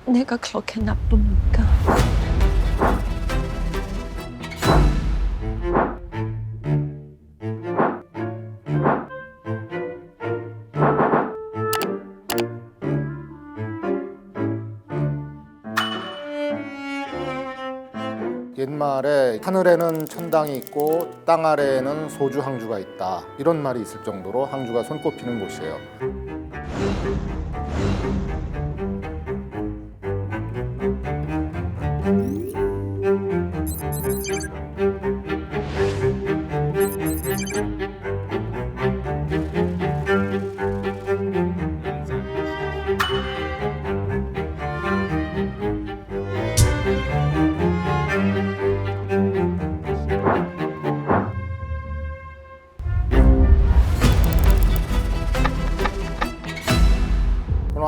내가 그렇게 나쁩니까? 옛말에 하늘에는 천당이 있고 땅 아래에는 소주 항주가 있다, 이런 말이 있을 정도로 항주가 손꼽히는 곳이에요.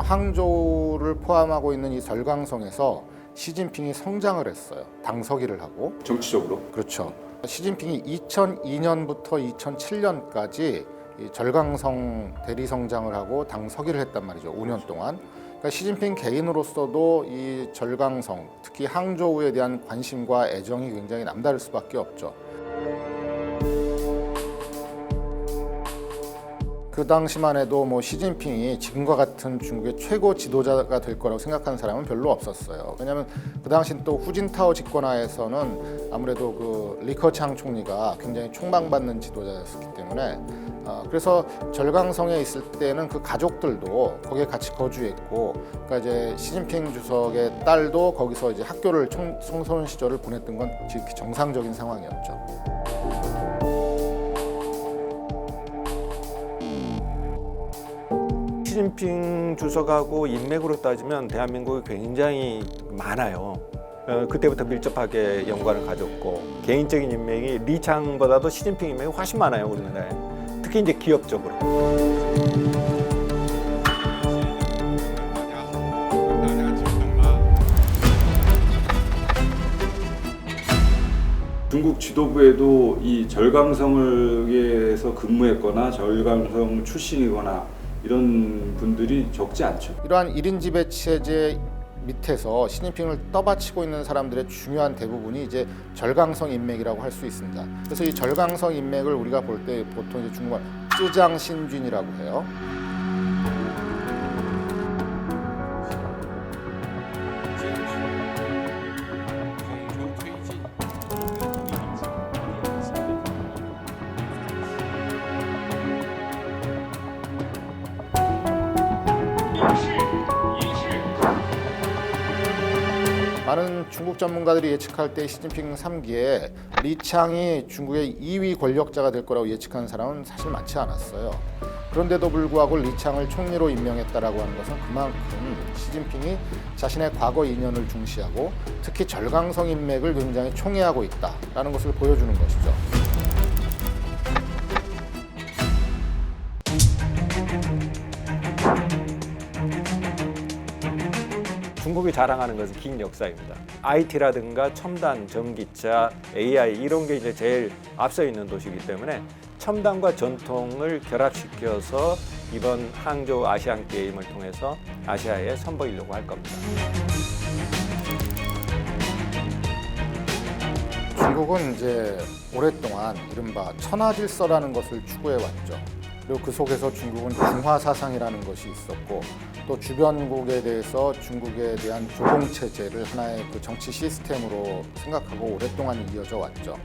항저우를 포함하고 있는 이 절강성에서 시진핑이 성장을 했어요. 당서기를 하고. 정치적으로? 그렇죠. 시진핑이 2002년부터 2007년까지 이 절강성 대리성장을 하고 당서기를 했단 말이죠. 5년 동안. 그러니까 시진핑 개인으로서도 이 절강성, 특히 항저우에 대한 관심과 애정이 굉장히 남다를 수밖에 없죠. 그 당시만 해도 뭐 시진핑이 지금과 같은 중국의 최고 지도자가 될 거라고 생각하는 사람은 별로 없었어요. 왜냐하면 그 당시 또 후진타오 집권하에서는 아무래도 그 리커창 총리가 굉장히 총망받는 지도자였기 때문에 그래서 절강성에 있을 때는 그 가족들도 거기에 같이 거주했고, 그러니까 이제 시진핑 주석의 딸도 거기서 이제 학교를 청소년 시절을 보냈던 건 지극히 정상적인 상황이었죠. 시진핑 주석하고 인맥으로 따지면 대한민국이 굉장히 많아요. 그때부터 밀접하게 연관을 가졌고, 개인적인 인맥이 리창보다도 시진핑 인맥이 훨씬 많아요, 우리나라에. 특히 이제 기업적으로. 중국 지도부에도 이 절강성을에서 근무했거나 절강성 출신이거나 이런 분들이 적지 않죠. 이러한 1인 지배 체제 밑에서 시진핑을 떠받치고 있는 사람들의 중요한 대부분이 이제 절강성 인맥이라고 할 수 있습니다. 그래서 이 절강성 인맥을 우리가 볼 때 보통 이제 중국말 쯔장 신준이라고 해요. 많은 중국 전문가들이 예측할 때 시진핑 3기에 리창이 중국의 2위 권력자가 될 거라고 예측하는 사람은 사실 많지 않았어요. 그런데도 불구하고 리창을 총리로 임명했다라고 하는 것은 그만큼 시진핑이 자신의 과거 인연을 중시하고 특히 절강성 인맥을 굉장히 총애하고 있다라는 것을 보여주는 것이죠. 중국이 자랑하는 것은 긴 역사입니다. IT라든가 첨단, 전기차, AI 이런 게 이제 제일 앞서 있는 도시이기 때문에 첨단과 전통을 결합시켜서 이번 항저우 아시안 게임을 통해서 아시아에 선보이려고 할 겁니다. 중국은 이제 오랫동안 이른바 천하질서라는 것을 추구해 왔죠. 그리고 그 속에서 중국은 중화 사상이라는 것이 있었고, 또 주변국에 대해서 중국에 대한 조공 체제를 하나의 그 정치 시스템으로 생각하고 오랫동안 이어져 왔죠.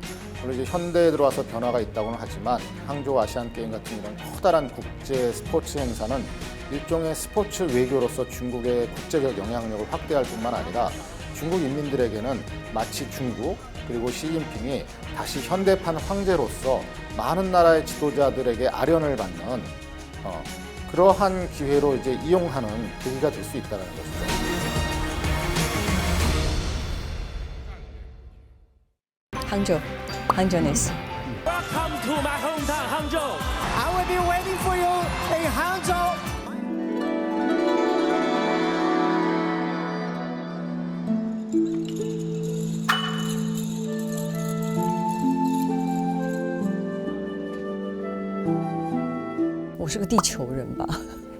물론 이제 현대에 들어와서 변화가 있다고는 하지만 항저우 아시안 게임 같은 이런 커다란 국제 스포츠 행사는 일종의 스포츠 외교로서 중국의 국제적 영향력을 확대할 뿐만 아니라 중국 인민들에게는 마치 중국 그리고 시진핑이 다시 현대판 황제로서 많은 나라의 지도자들에게 아련을 받는 그러한 기회로 이제 이용하는 계기가 될 수 있다는 것이죠. 항저우에서. Welcome to my hometown, Hangzhou. I will be waiting for you in Hangzhou. "我是个地球人吧。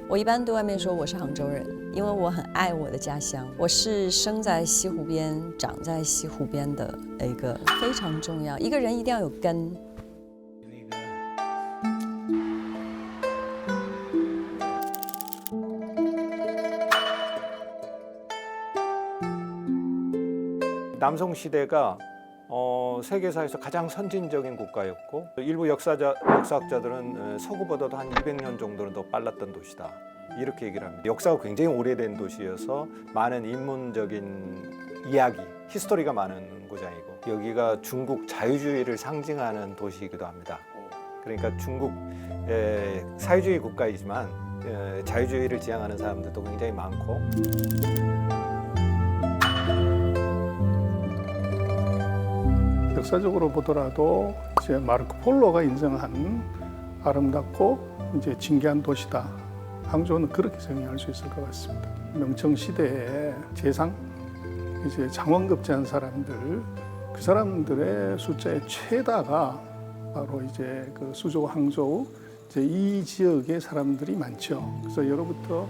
我一般对外面说我是杭州人。因为我很爱我的家乡。我是生在西湖边、长在西湖边的一个非常重要。一个人一定要有根。 남송 시대가 세계사에서 가장 선진적인 국가였고 일부 역사학자들은 서구보다도 한 200년 정도는 더 빨랐던 도시다 이렇게 얘기를 합니다. 역사가 굉장히 오래된 도시여서 많은 인문적인 이야기, 히스토리가 많은 고장이고 여기가 중국 자유주의를 상징하는 도시이기도 합니다. 그러니까 중국 사회주의 국가이지만 자유주의를 지향하는 사람들도 굉장히 많고 역사적으로 보더라도 이제 마르코 폴로가 인정한 아름답고 이제 진귀한 도시다. 항저우는 그렇게 정의할 수 있을 것 같습니다. 명청 시대에 재상, 이제 장원급제한 사람들, 그 사람들의 숫자의 최다가 바로 이제 그 수조 항저우 이제 이 지역의 사람들이 많죠. 그래서 예로부터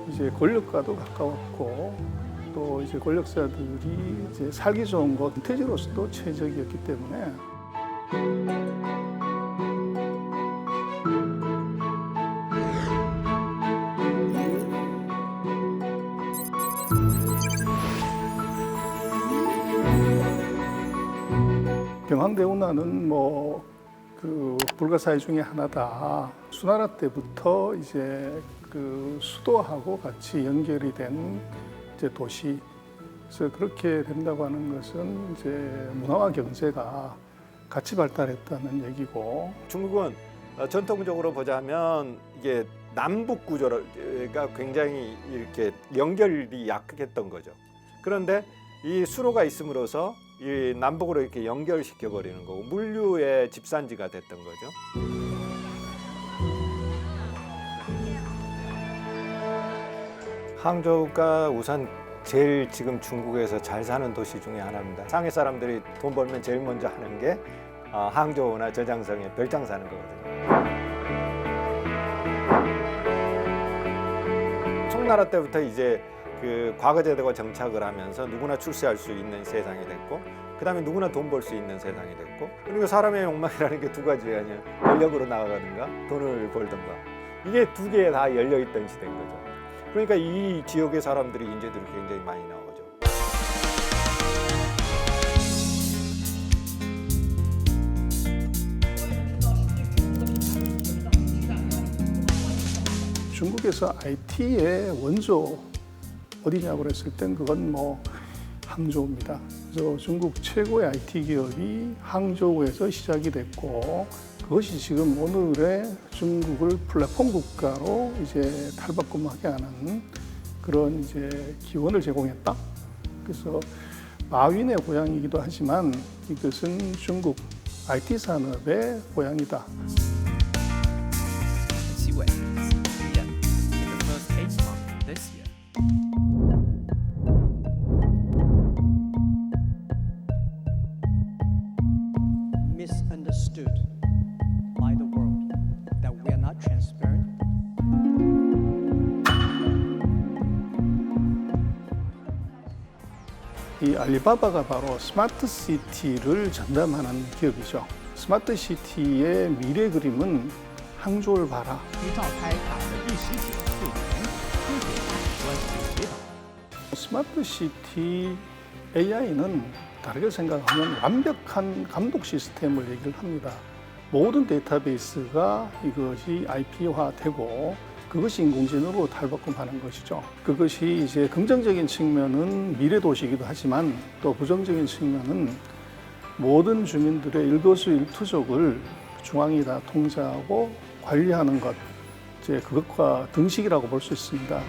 이제 권력과도 가까웠고. 또 이제 권력자들이 이제 살기 좋은 곳, 태지로서도 최적이었기 때문에 병항대운하는 뭐 그 불가사의 중에 하나다. 수나라 때부터 이제 그 수도하고 같이 연결이 된 이제 도시, 그래서 그렇게 된다고 하는 것은 이제 문화와 경제가 같이 발달했다는 얘기고. 중국은 전통적으로 보자면 이게 남북 구조가 굉장히 이렇게 연결이 약했던 거죠. 그런데 이 수로가 있음으로써 이 남북으로 이렇게 연결시켜 버리는 거고 물류의 집산지가 됐던 거죠. 항저우가 우선 제일 지금 중국에서 잘 사는 도시 중에 하나입니다. 상해 사람들이 돈 벌면 제일 먼저 하는 게 항저우나 저장성에 별장 사는 거거든요. 송나라 때부터 이제 그 과거제도가 정착을 하면서 누구나 출세할 수 있는 세상이 됐고, 그 다음에 누구나 돈 벌 수 있는 세상이 됐고, 그리고 사람의 욕망이라는 게 두 가지 아니에요. 권력으로 나아가든가 돈을 벌든가. 이게 두 개 다 열려있던 시대인 거죠. 그러니까 이 지역의 사람들이 인재들이 굉장히 많이 나오죠. 중국에서 IT의 원조 어디냐고 그랬을 땐 그건 뭐 항저우입니다. 그래서 중국 최고의 IT 기업이 항저우에서 시작이 됐고, 그것이 지금 오늘의 중국을 플랫폼 국가로 이제 탈바꿈하게 하는 그런 이제 기원을 제공했다. 그래서 마윈의 고향이기도 하지만 이것은 중국 IT 산업의 고향이다. Misunderstood by the world that we are not transparent. 이 알리바바가 바로 스마트 시티를 전담하는 기업이죠. 스마트 시티의 미래 그림은 항저우를 봐라. 스마트 시티 AI는 다르게 생각하면 완벽한 감독 시스템을 얘기를 합니다. 모든 데이터베이스가 이것이 IP화되고 그것이 인공지능으로 탈바꿈하는 것이죠. 그것이 이제 긍정적인 측면은 미래 도시이기도 하지만 또 부정적인 측면은 모든 주민들의 일거수일투족을 중앙이 다 통제하고 관리하는 것, 이제 그것과 등식이라고 볼 수 있습니다.